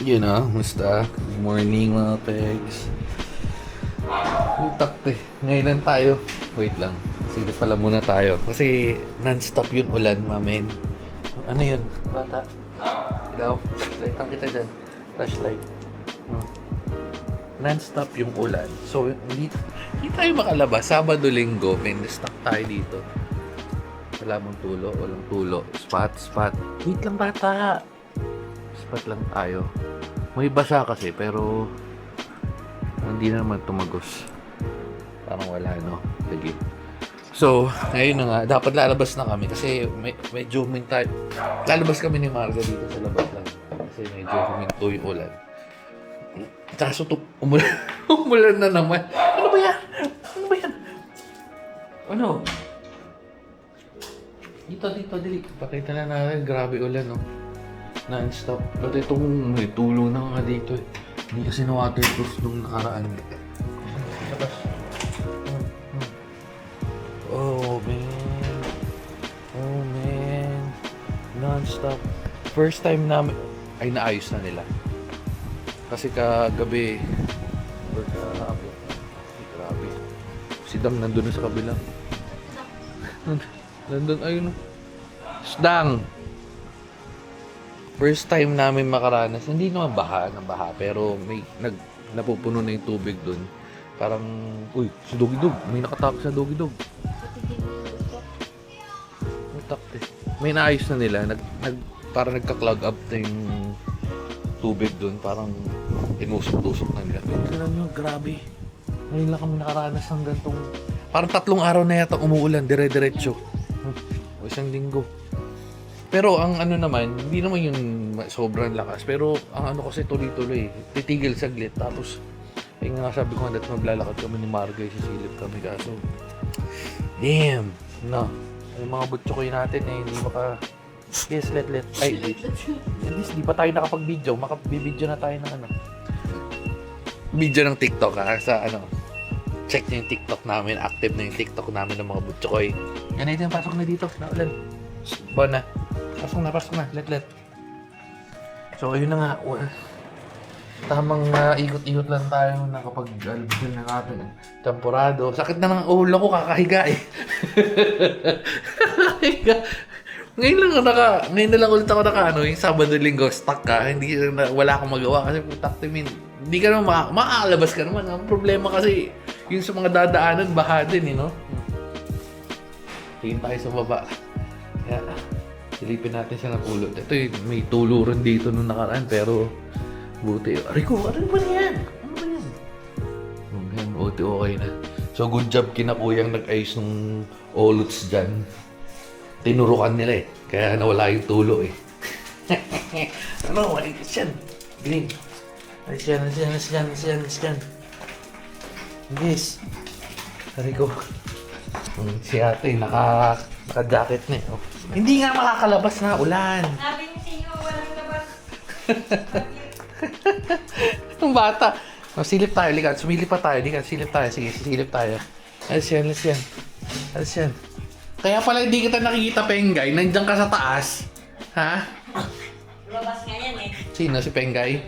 You know, musta? Good morning mga pegs. Utak eh. Ngayon lang tayo. Wait lang. Sige pala muna tayo. Kasi non-stop yun ulan, mamen. Ano yun? Bata. Ikaw. Lightan kita dyan. Flashlight. Non-stop yung ulan. So, hindi tayo makalabas. Sabado, linggo. Men, stuck tayo dito. Wala mong tulo. Walang tulo. Spot. Wait lang bata. Spot lang tayo. May basa kasi pero hindi na naman tumagos. Parang wala, no? Sige. So, ngayon na nga, dapat lalabas na kami kasi medyo tayo. Lalabas kami ni Marga dito sa labas lang. Kasi medyo huminto yung ulan. Kaso umulan, umulan na naman. Ano ba yan? Ano? Dito, dili. Pakita na natin. Grabe ulan, no? Non-stop. But itong may tulong na nga dito eh. Hindi kasi na waterproof nung nakaraan. Labas. Oh man. Non-stop. First time namin ay naayos na nila. Kasi kagabi or kahapon. Grabe. Si Dang nandun na sa kabila. Nandun, ayun. Dang! First time namin makaranas, hindi naman baha, pero may napupuno na yung tubig dun. Parang, uy, si Doggy Dog, may nakatapos sa Doggy Dog. Utak eh. May naayos na nila, parang nagka-clog up na yung tubig dun, parang tinusok-tusok na nila. Pero alam nyo, grabe. Ngayon lang kami nakaranas ng gantong, parang 3 araw na yata umuulan, dire-diretso. O isang linggo. Pero ang ano naman, hindi naman yung sobrang lakas. Pero ang ano kasi tuloy-tuloy. Titigil saglit. Tapos, yung nga sabi ko nga dati maglalakad kami ni Margay. Sisilip kami kaso. Damn! No. Yung mga butchokoy natin eh, hindi maka... Yes, let. Ay, at least di pa tayo nakapag-video. Makapag-video na tayo ng ano. Video ng TikTok ha. Sa ano. Check nyo yung TikTok namin. Active na yung TikTok namin ng mga butchokoy. Yan na pasok na dito. Naulan. Bon na. Pasok na. Let. So, ayun na nga. Tamang ikot-ikot lang tayo nakapag-albusin na natin. Temporado. Sakit na ng ulo ko, kakahiga eh. Kakahiga. Ngayon na lang ulit ako yung Sabado Linggo, stuck ka. Wala akong magawa kasi putak timin. Hindi ka naman makaalabas ka naman. Ang problema kasi, yung sa mga dadaanan, baha din eh, no? Tingin tayo sa baba. Kaya, silipin natin siya ng ulo. Ito may tulo rin dito nung nakaraan, pero buti. Rico, ano ba yan? Yan, buti okay na. So, good job kina kuyang nag-ayos ng olots dyan. Tinurukan nila eh. Kaya nawala yung tulo eh. Ano, ayos yan. Green. Ayos yan. Yes. Rico. Si ate, naka-jacket na eh. Oh. Hindi nga makakalabas na ulan. Sabi niyo sa inyo, walang labas. Ang bata. Silip tayo, likat. Sumilip pa tayo, likat. Silip tayo. Sige, silip tayo. Alas yan. Kaya pala hindi kita nakikita, Pengay. Nandiyan ka sa taas. Ha? Lumabas nga yan eh. Sino? Si Pengay?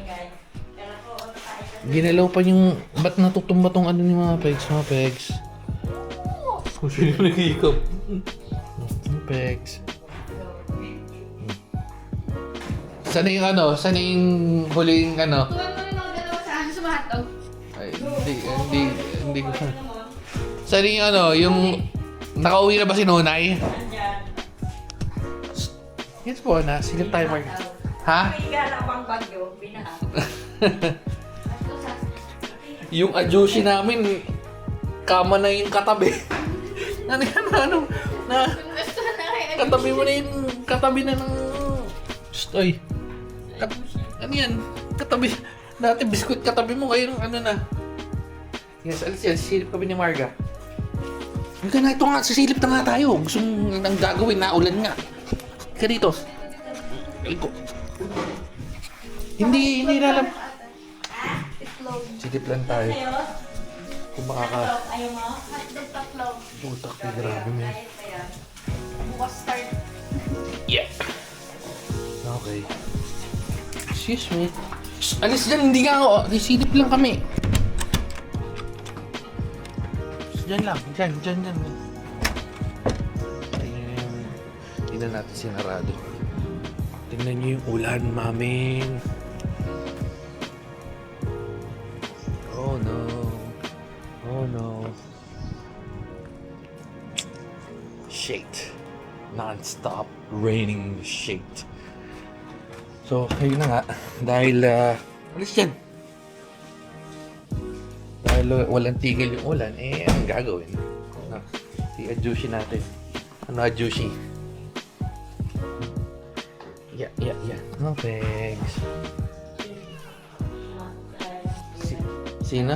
Pero po, ano tayo? Ginalaw pa yung... Ba't natutumba tong ano ni mga pegs? Kung sino yung nag-iikap. Pegs. Sana yung ano? Sana yung huling ano? Tuwan mo yung mga dalawa sa ano sa mahatog. Ay, hindi ko. Sana yung ano? Yung... Nakauwi na ba si Nonay? Nandyan. Yes po na. Silip tayo, Mark. Ha? May gala pang bagyo, binaha. Yung ajushi namin, kama na yung katabi. Ano yan? Ano? Na, Gusto na kayo. katabi mo na yung katabi na ng... Ay. Ano yan? Katabi. Dati biskuit katabi mo. Ngayon ano na. Yes, alis yan. Silip kami ni Marga. Hindi na ito nga. Sisilip na nga tayo. Gusto mong nang gagawin na ulan nga. Ka dito. Iko. Hindi alam. Itlog. Silip lang tayo. Sa'yo? Kung makaka... Ayaw mo? Hotdog tatlo. Putak na grabe mo. Diet pa yan. Bukas start. Yeah. Okay. Excuse me. Shh, alis dyan, hindi nga ako. Silip lang kami. Shh, dyan lang. Dyan. Tingnan natin sinarado. Tingnan niyo yung ulan, mamin. Oh no. Shit. Non-stop raining shit. So, ayun na nga. Dahil, alis dyan. Dahil walang tigil yung ulan, anong gagawin? I-adjushi natin. Ano adjushi? Yeah. No thanks. Sino?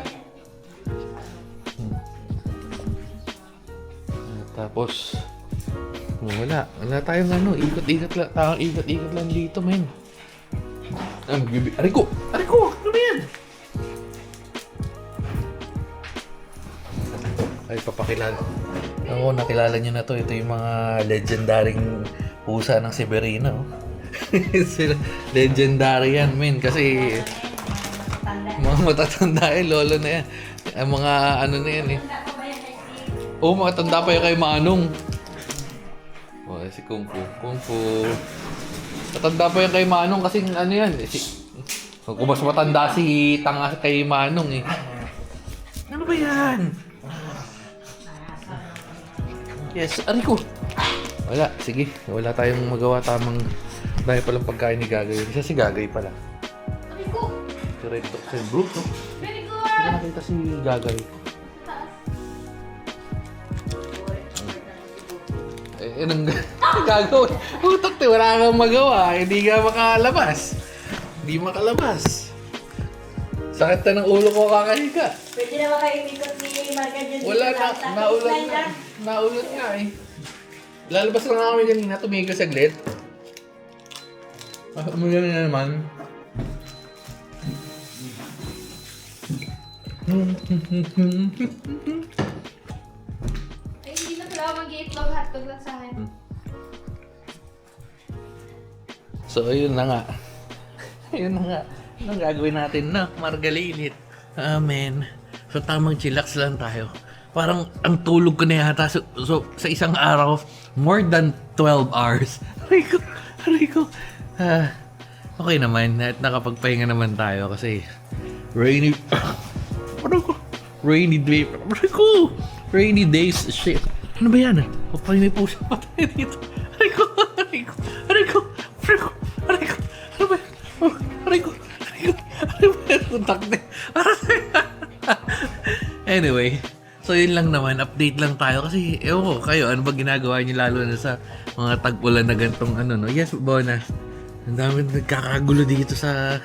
Tapos, wala tayong ikot-ikot lang dito, men. Ariko! Ano ba yan? Ay, papakilala. Ako, nakilala nyo na to. Ito yung mga legendaring pusa ng Severino. Sila, legendary yan, men. Kasi, mga matatanda yan, lolo na yan. Ang mga ano na yan eh. Oo, matanda pa yung kay Manong. Oh, si Kung Fu. Matanda pa yung kay Manong kasi ano yan. Kung mas matanda si Tanga kay Manong eh. Ano ba yan? Yes, Ariko. Wala, sige. Wala tayong magawa tamang dahil palang pagkain ni Gagay. Isa si Gagay pala. Ariko! Si Red Dog, si Brooke, no? Very Hindi good! ko nakita si Gagay. Anong gagawin? Utak te, wala kang magawa. Hindi ka makalabas. Sakit na ng ulo ko kakahiga. Pwede na makaimikot ni Marga dyan. Wala na, naulot nga eh. Lalabas lang kami kanina, tumigil saglit. Umulan na naman. Ay, hindi na pala ako mag-iitlog. Hotdog lang sa akin. So, ayun na nga. Anong gagawin natin na? Margalilit. Amen. So, tamang chillax lang tayo. Parang ang tulog ko na yata. So sa isang araw, more than 12 hours. Aray ko. Okay naman. At nakapagpahinga naman tayo kasi rainy... Rainy day. Rainy days. Shit. Ano ba yan? May puso pa tayo dito. Aray ko. Ano ba yan? Aray ko. Anyway, so yun lang naman, update lang tayo kasi ewan ko kayo, ano ba ginagawa niyo lalo na sa mga tag-ulan na gantong ano no? Yes, Bona. Ang dami nagkakagulo dito sa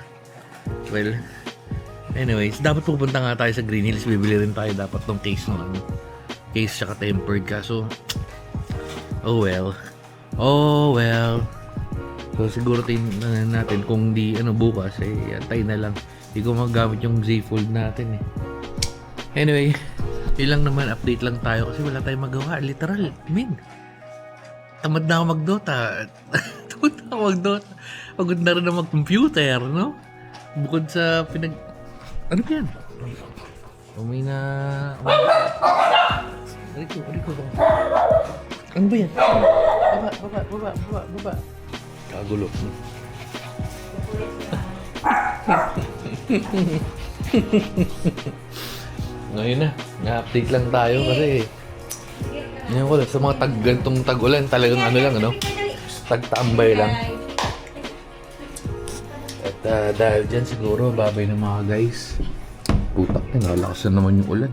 anyways, dapat pupunta nga tayo sa Green Hills, bibili rin tayo dapat ng case ng ano. Case tsaka tempered kaso oh well. So siguro tingnan natin kung di bukas antay na lang. Hindi ko magamit yung Z Fold natin eh. Anyway, yun lang naman, update lang tayo kasi wala tayong magawa. Literal, tamad na ako mag-Dota. Pagod na rin na mag-computer, no? Bukod sa ano ba yan? Ariko. Ano ba yan? Baba. Kagulo. Ngayon na-update lang tayo kasi ngayon ko lang, sa mga gantong tag-ulan talagang tagtambay lang. At dahil dyan siguro babay ng mga guys. Putak na, nalakas na naman yung ulan.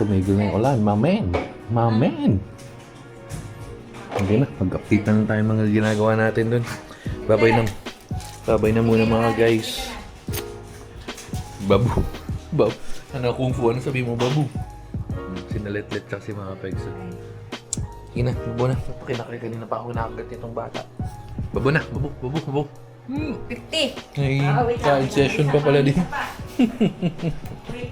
Tumigil na yung ulan. Mamen! Hindi na, mag-update na lang tayo mga ginagawa natin dun. Babay na muna mga guys. Babu. Ano, Kung Fu, ano sabi mo, babu? Sinalet-let kasi mga pegs. Ina, babo na. Kinakay kanina pa ako nakagat nitong bata. Babo na, babo. 50. Ay, session pa pala din. Wait.